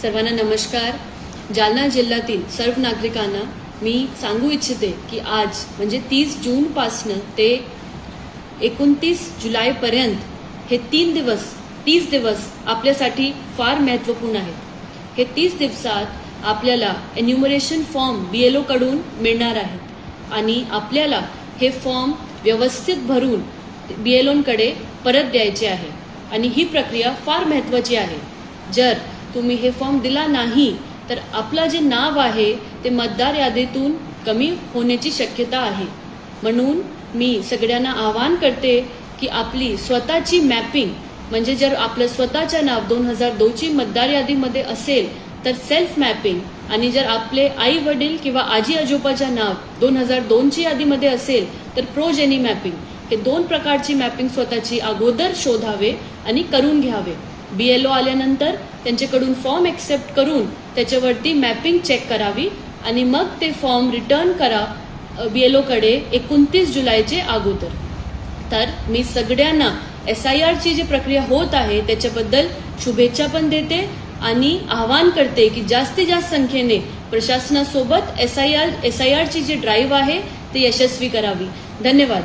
सर्वांना नमस्कार। जालना जिल्ह्यातील सर्व नागरिकांना मी सांगू इच्छिते की आज म्हणजे 30 जूनपासून ते 29 जुलैपर्यंत हे 30 दिवस आपल्यासाठी फार महत्त्वपूर्ण आहेत। हे 30 दिवसात आपल्याला एन्युमरेशन फॉर्म BLO कडून मिळणार आहेत आणि आपल्याला हे फॉर्म व्यवस्थित भरून BLOंकडे परत द्यायचे आहे आणि ही प्रक्रिया फार महत्त्वाची आहे। जर तुम्ही हे फॉर्म दिला नाही तर आपलं जे नाव आहे ते मतदार यादीतून कमी होण्याची शक्यता आहे। म्हणून मी सगळ्यांना आवाहन करते की आपली स्वतःची मॅपिंग म्हणजे जर आपलं स्वतःचे नाव 2002 ची मतदार यादीमध्ये असेल तर सेल्फ मॅपिंग, आणि जर आपले आई वडील किंवा आजी आजोबाचे नाव 2002 ची यादीमध्ये असेल तर प्रोजेनी मॅपिंग, हे दोन प्रकारची मॅपिंग स्वतःची अगोदर शोधावे आणि करून घ्यावे। BLO आल्यानंतर त्यांच्याकडून फॉर्म एक्सेप्ट करून त्याच्यावरती मॅपिंग चेक करावी आणि मग ते फॉर्म रिटर्न करा BLO कडे 29 जुलैचे अगोदर। तर मी सगळ्यांना SIR ची जी प्रक्रिया होत आहे त्याच्याबद्दल शुभेच्छा पण देते आणि आवाहन करते की जास्तीत जास्त संख्येने प्रशासनासोबत SIR ची जी ड्राईव्ह आहे ती यशस्वी करावी। धन्यवाद।